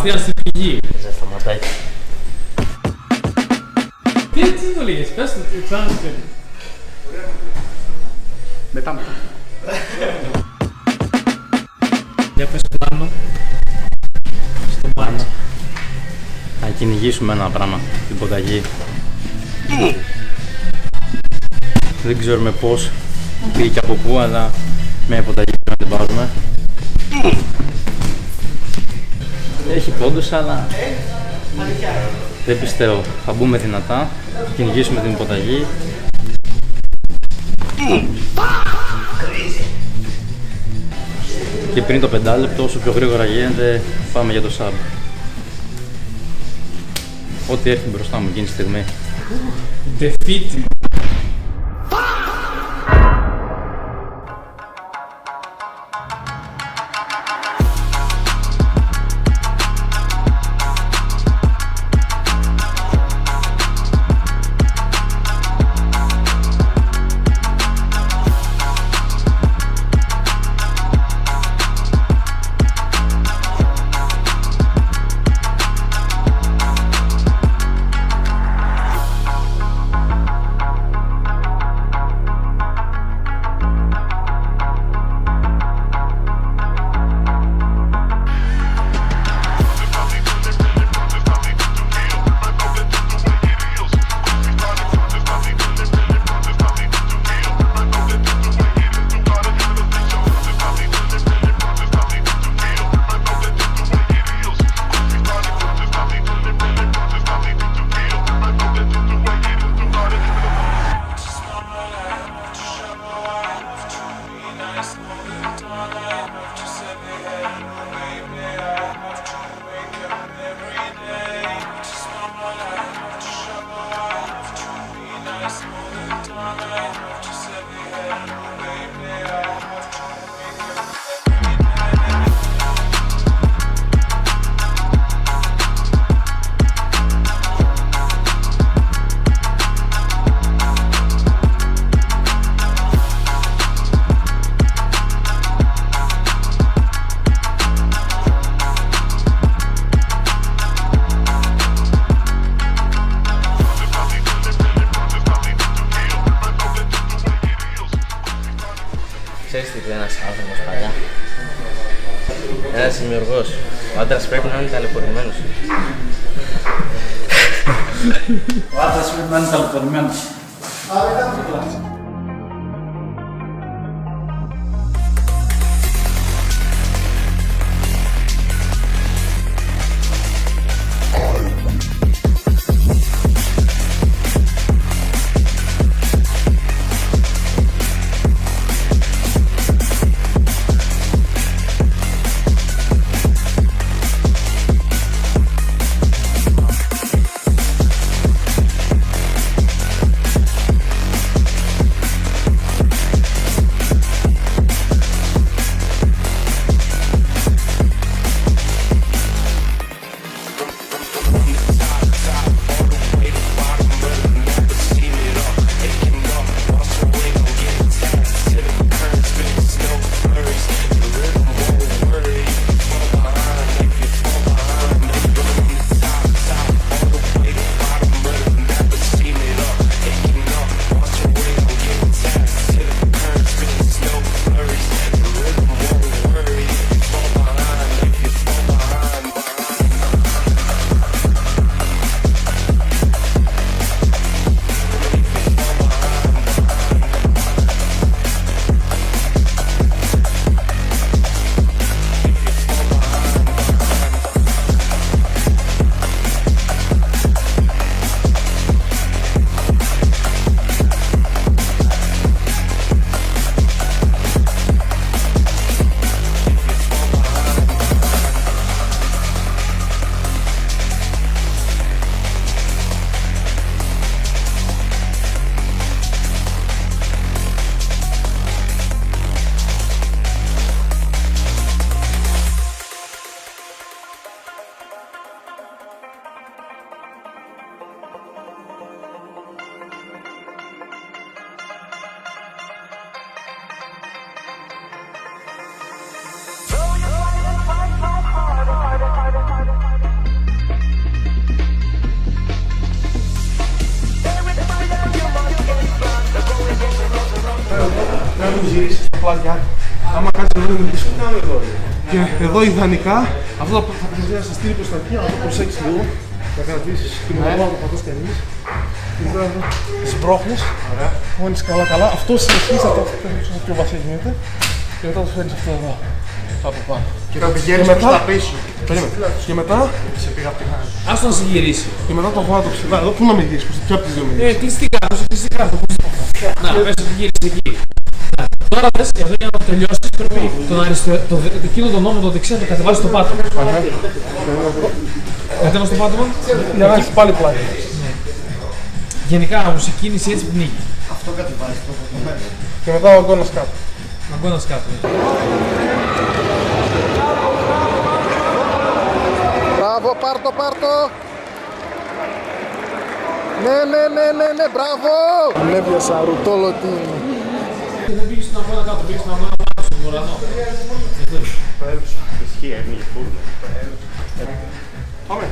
Κατευθείαν στη φυγή. Δεν σταματάει. Τι το λέγες, πες το, ξανά το τέλει. Μετά. Για πες πλάνο. Στο μάτσο. Να κυνηγήσουμε ένα πράγμα, την ποταγή. Δεν ξέρουμε πώς, πήγε και από πού, αλλά με ποταγή να την πάρουμε. Έχει πόντους, αλλά δεν πιστεύω. Θα μπούμε δυνατά, θα κυνηγήσουμε την ποταγή. Και πριν το 5 λεπτό, όσο πιο γρήγορα γίνεται, πάμε για το sub. Ό,τι έρθει μπροστά μου εκείνη τη στιγμή. Defeat. Ξέρεις τι λέει ένας άνθρωπος παλιά? Ένας δημιουργός. Ο άντρας πρέπει να είναι ταλαιπωρημένος. Ο άντρας πρέπει να είναι ταλαιπωρημένος. κάνουν γυρίσεις στα πλάγια του. Άμα κάτσει να είναι δύσκολο. Και εδώ ιδανικά, αυτό θα προσπαθήσει να σε στείλει προς τα εκεί, αλλά το προσέξεις λίγο. Να κρατήσεις την ομάδα που πατάς κανείς. Και τώρα σμπρώχνεις, χώνεις καλά. Αυτό συνεχίζει να το φέρνεις όσο πιο βαθιά γίνεται. Και μετά το φέρνεις αυτό εδώ, από πάνω. Και το πηγαίνεις προς τα πίσω. Και μετά... Ας τον γυρίσει. Και μετά το έχω να το ψηλά. Εδώ πού να με γυρίσεις, ποια από τις δύο με γυρίσεις. Κλειστικά, το να, πες ότι γύρισε εκεί. Τώρα πες, εδώ για να το τελειώσεις πρέπει εκείνο το νόμο το δεξί να το κατεβάσεις στο πάτωμα. Κατέβα στο πάτωμα. Για να έχεις πάλι πλάι. Γενικά όμως η κίνηση έτσι πνίγει. Αυτό κατεβάζει το φωτομένο. Και μετά ο αγκώνας κάτω. Αγκώνας κάτω. Μπράβο, πάρτο! Ναι, μπράβο! Ανέβιασα ρουτόλο τι είναι. Δεν πήγες στον αγώνα κάτω, πήγες στον αγώνα πάνω στον ουρανό. Ισχύει, έμεινε φούρνο. Πάμε.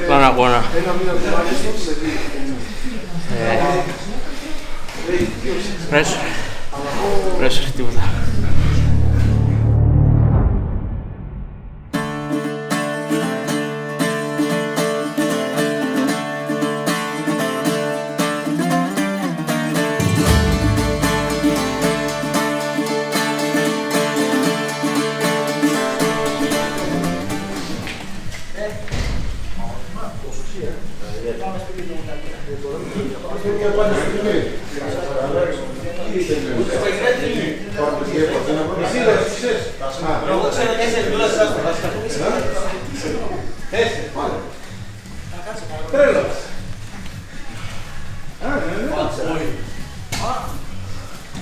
Πλάνο αγώνα. Πρέσσερ, τίποτα.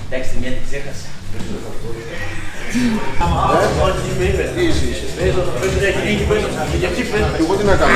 Εντάξει, τη μία την ξέχασα. Εγώ τι να κάνω.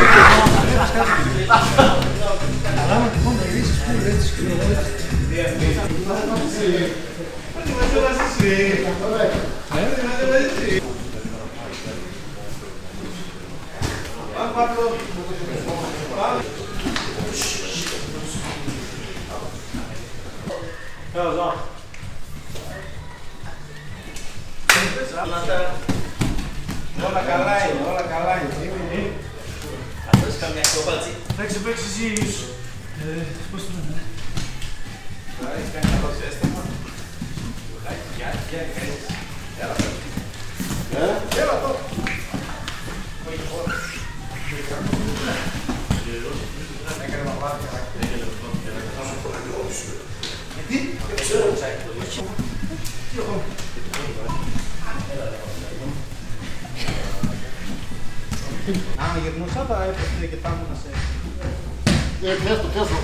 Όλα καλά είναι. Αυτός καμιά κόπαλτσι. Παίξε εσύ. Πώς το λένε. Έχεις κάνει καλό ζέστημα. Έλα εδώ. Έκανε μαυράδι γιατί? Άμα γυρνούσα θα έπρεπε και θα ήμουν σε... Πιάσ' το.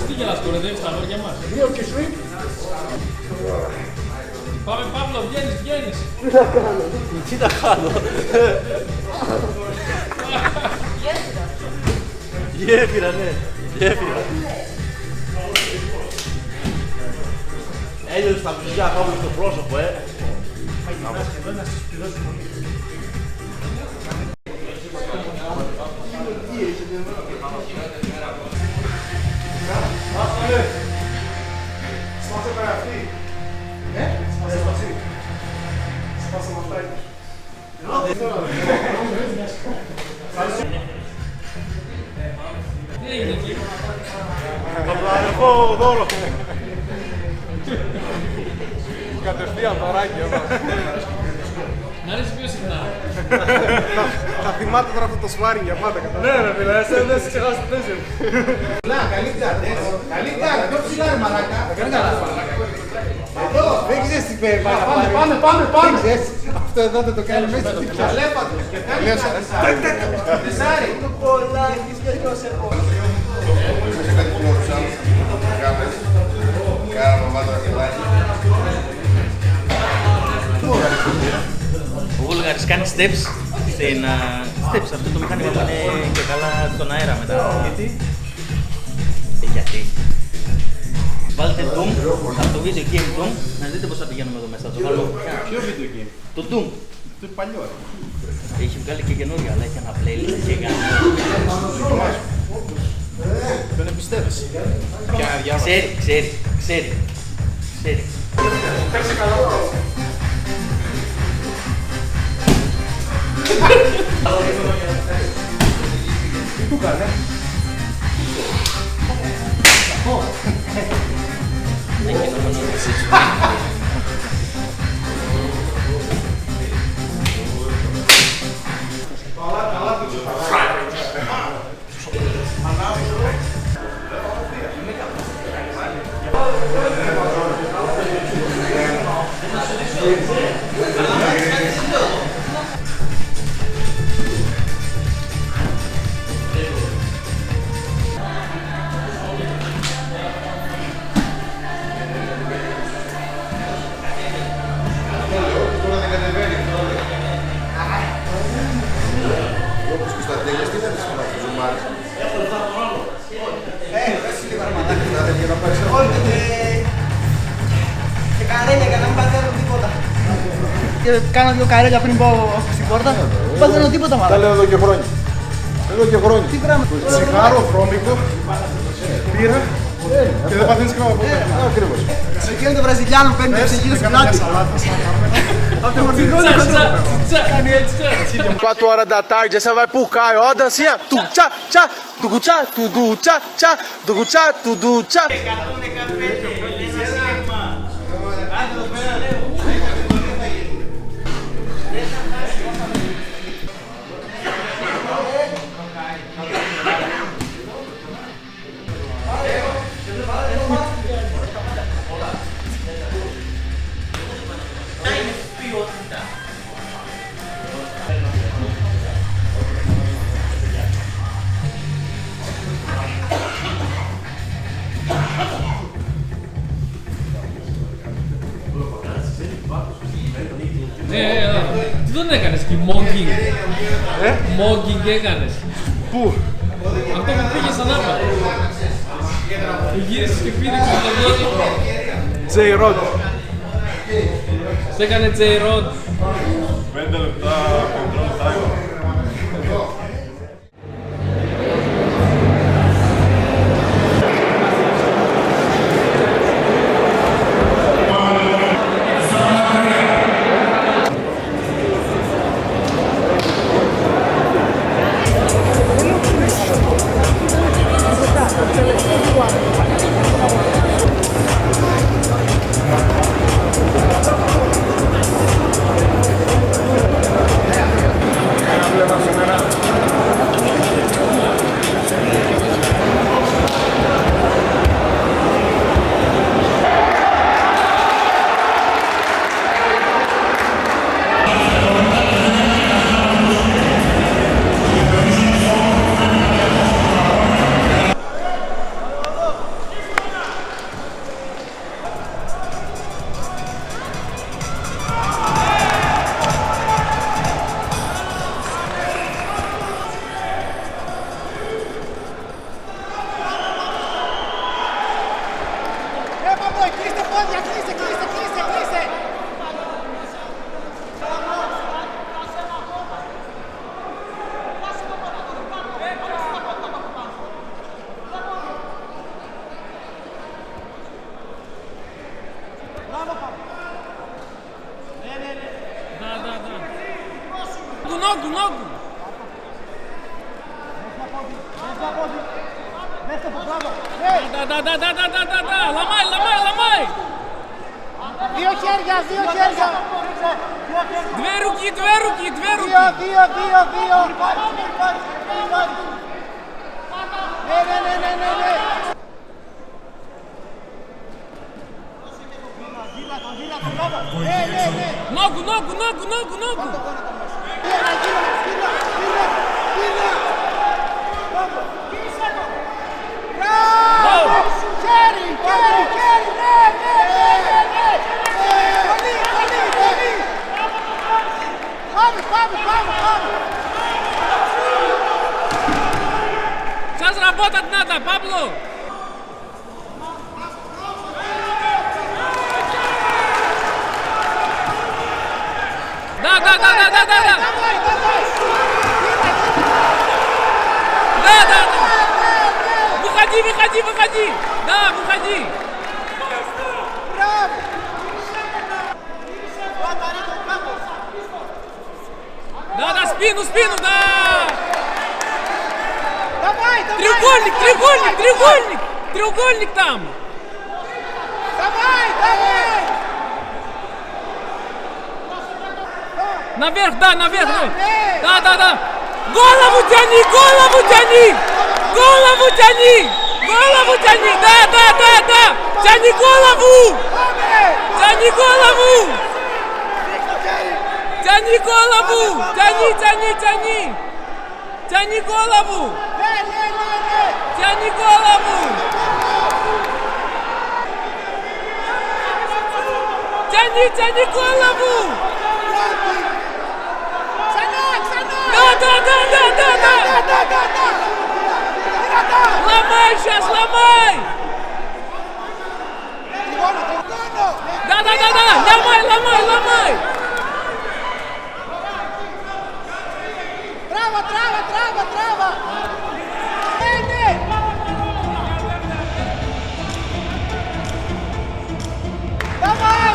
Τι για να σκορδεύεις τα λόγια μας. Δύο και σου. Πάμε Παύλο, βγαίνεις. Τι να κάνω. Γέφυρα, ναι. Γέφυρα. Έλειωσε τα βυζιά πάνω στο πρόσωπο, Σπάσε πέρα αυτή. Σπάσε μαστάκι. Τι έγινε εκεί. Απλά δώρο. Κατευθείαν δωράκι εδώ. Να ρίξει πιο συχνά. Θα θυμάται τώρα αυτό το σφάρι για πάντα. Ναι, ρε φίλε, εσύ δεν σε ξεχάσει τη θέση μου. Καλή κάρτα, έτσι. Καλή κάρτα, πιο ψηλά ρε μαλάκα. Εδώ, δεν ξέρεις τι παίρνει. Πάμε. Δεν ξέρεις. Αυτό εδώ δεν το κάνει μέσα στην πια. Λέπατε. Τεσάρι. Το κολλάκι και το σε Ο Βούλγαρης κάνει steps steps, αυτό το μηχάνημα που είναι και καλά στον αέρα μετά. Γιατί? Βάλτε Doom, από το video game Doom, να δείτε πώς θα πηγαίνουμε εδώ μέσα. Ποιο video game? Το Doom. Το παλιό. Έχει βγάλει και καινούργια, αλλά έχει ένα playlist και κάνει. Τον εμπιστεύεις. Ξέρει. Πέρασε καλά. Τι του κάνε? Κάνα δύο καρέλια πριν πάω στην πόρτα. Πάθαινω τίποτα μάλλον. Τα λέω εδώ και χρόνια. Τι πράγμα. Τσιγάρο, βρώμικο, πήρα και δεν παθαίνεις κανένα ποτέ. Ακριβώς. Σε εκείνο το Βραζιλιάνο παίρνει το ψυγείο στην πλάτη. Από το μορφικό Κάνει έτσι. 4 horas da tarde, essa vai pro Caio, ó, dancinha. Tu tchá, tchá, tugu tchá, tudu tchá, tchá, tugu tchá, tudu tchá. Τι τον έκανες εκεί, mogging? Mogging έκανες. Πού? Αυτό που πήγες ανάποδα. Και γύρισες και πήδηξες τον κόσμο. J-Rod. Σε έκανε J-Rod. 5 λεπτά control time. Νόγκου. Λαμάει. Δύο χέρια. Две руки, две руки, две руки. Δύο. Ναι. Νόγκου, νόγκου. Χέρι, ναι. Πολύ. Πάμε. Сейчас работать надо, Пабло. Да. Да. Выходи. Да, выходи. Да, спину, да. Давай. Треугольник там. Давай. Наверх. Да. Голову тяни. Да. Тяни голову. Тяни голову. Тяни голову. Тяни голову. Тяни голову. Да. Ломай сейчас, ломай. Да. Ломай. Трава. Ναι. Давай.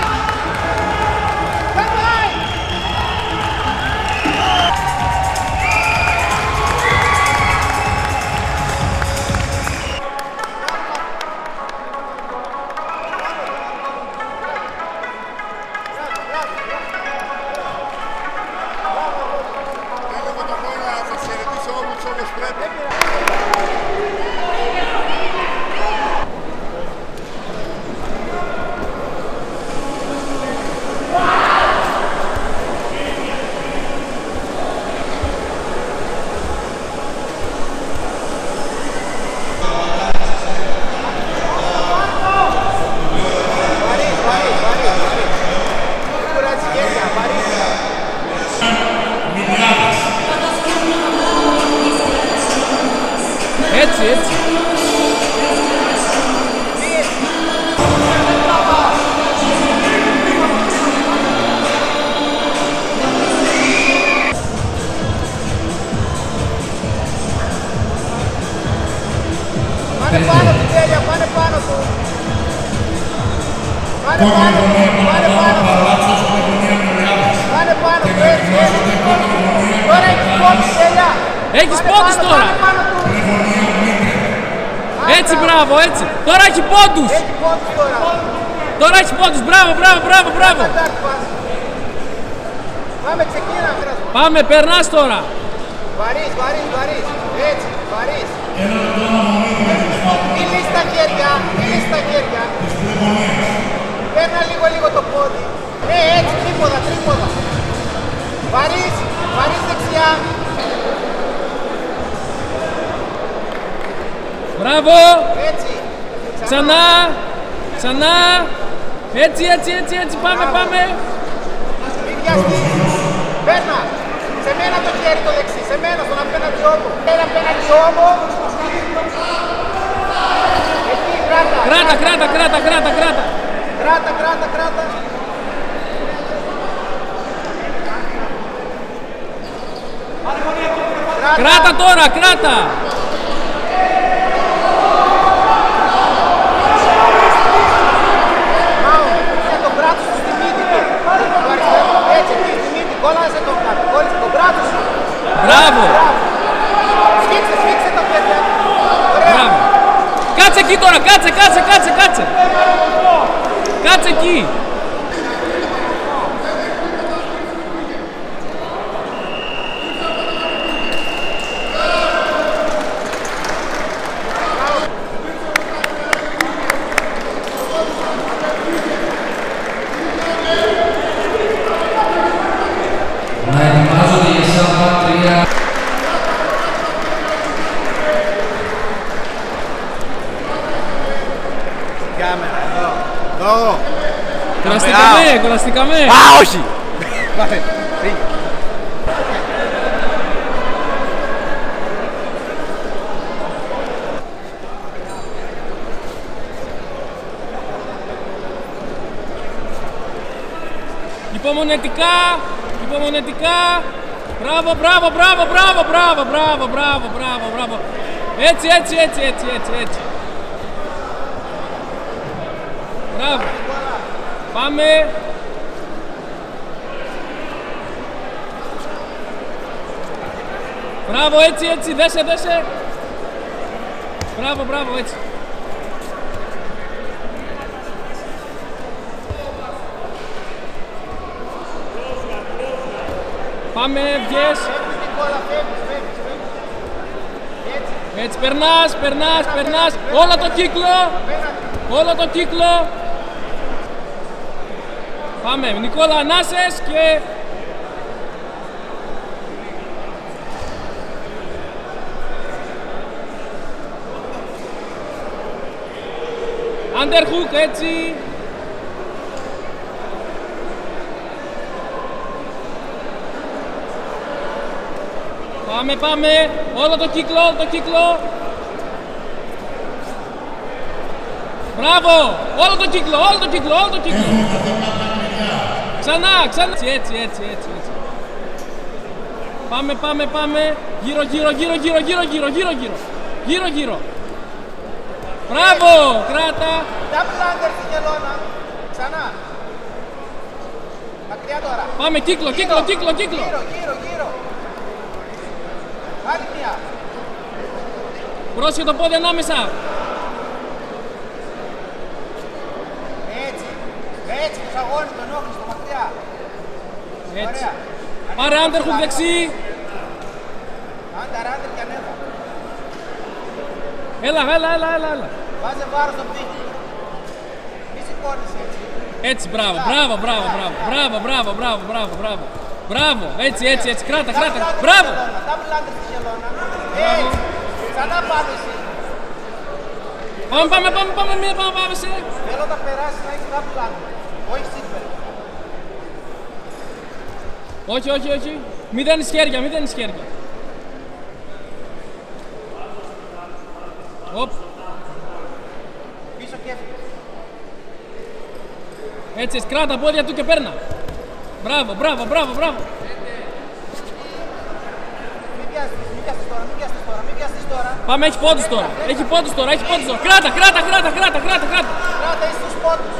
Έτσι. Πάνε πάνω του τέλεια, πάνε πάνω του. Πάνε πάνω του, έτσι. Τώρα έχεις πόντους, τέλεια. Έχεις πόντους τώρα. Έτσι, μπράβο, έτσι. Τώρα έχει πόντους. Τώρα έχει πόντους, μπράβο. Πάμε, ξεκίνα. Πάμε, περνάς τώρα. Βαρύς, έτσι, βαρύς. Μείνει στα χέρια. Παίρνα λίγο το πόδι. Ναι, έτσι, τρίποδα. Βαρύς δεξιά. Μπράβο. Έτσι. Ξανά. Έτσι. Πάμε. Μην βιαστείς. Παίρνα. Σε μένα το χέρι το δεξί. Σε μένα, στον απέναντι ώμο. Απέναντι ώμο. Εκεί, κράτα. Κράτα. Κράτα τώρα. Το μπράτσο σου στη μύτη του. Έτσι, στη μύτη. Κόλλασε το κάτω. Κόλλησε το μπράτσο σου. Μπράβο. Σφίξε τα παιδιά. Μπράβο. Κάτσε εκεί τώρα. Κάτσε. Κάτσε εκεί. κάμερα, εδώ. Εδώ. Κουραστήκαμε. Α, όχι. Πάμε, φύγε. Υπομονετικά. Μπράβο. Έτσι. Μπράβο. Πάμε. Μπράβο, έτσι, δέσε. Μπράβο, έτσι. Πάμε, βγες. Έτσι, περνάς. Όλο το κύκλο. Πάμε, Νικόλα, ανάσες και... Underhook, έτσι. Πάμε. Όλο το κύκλο. Μπράβο. Όλο το κύκλο. Ξανά. Έτσι. Πάμε. Γύρω. Μπράβο. Κράτα. Double under στην γελώνα. Ξανά. Μακριά τώρα. Πάμε, κύκλο. Γύρω. Άλλη μία. Πρόσεχε το πόδι ανάμεσα. Έτσι, τους αγώνες, τον όχλιστο, μακριά. Έτσι. Ωραία. Πάρε underhook δεξί. Άντερ και ανέβα. Έλα. Βάζε βάρος στον πύχη. Μη σηκώνεις έτσι. Έτσι, μπράβο. Έτσι. Κράτα. Μπράβο. Double under στη γελώνα. Έτσι. Ξανά πάνω εσύ. Πάμε εσύ. Θέλω να περάσεις να έχεις double under. Όχι σίγουρα. Όχι. Μη δένεις χέρια. Οπ. Πίσω και έφυγες. Έτσι, κράτα πόδια του και παίρνα. Μπράβο. Μην βιαστείς τώρα. Πάμε, έχει πόντους τώρα. Κράτα. Κράτα, είσαι στους πόντους.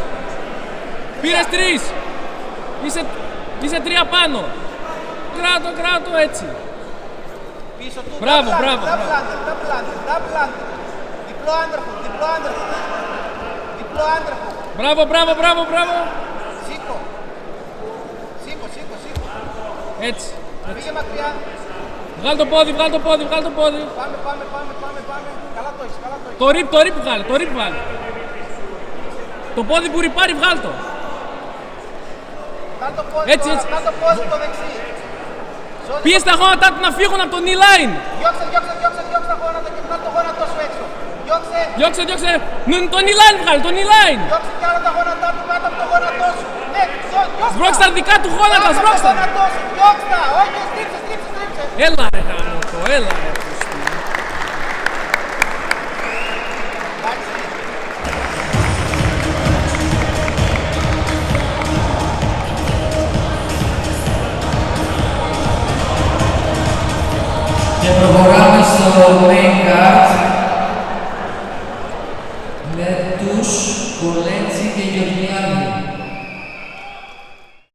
Πήρες 3. Είσαι 3 πάνω. Κράτο, έτσι. Πίσω του. Μπράβο. Double under. Διπλό underhook. Μπράβο. Σήκω. Έτσι. Πήγε μακριά. Βγάλ το πόδι. Πάμε. Καλά το έχεις. Το ρίπ βγάλε. Το πόδι που ρυπάρει βγάλ το. Κάτω πόδι Έτσι. το δεξί. Πίεσε τα γόνατά του να φύγουν από το knee line. Διώξε τα γόνατα και βγάλε το γόνατό σου έξω. Διώξε. Το knee line βγάλε, Διώξε κι άλλα τα γόνατά του κάτω από το γόνατό σου. Ναι, διώξε. Σμπρώξε τα δικά του γόνατα, σμπρώξε τα. Διώξε τα. Όχι, στρίψε. Έλα ρε γαμώτο, έλα ρε. Και προχωράμε στο main card με τους Κολέτσι και Γεωργιάδη.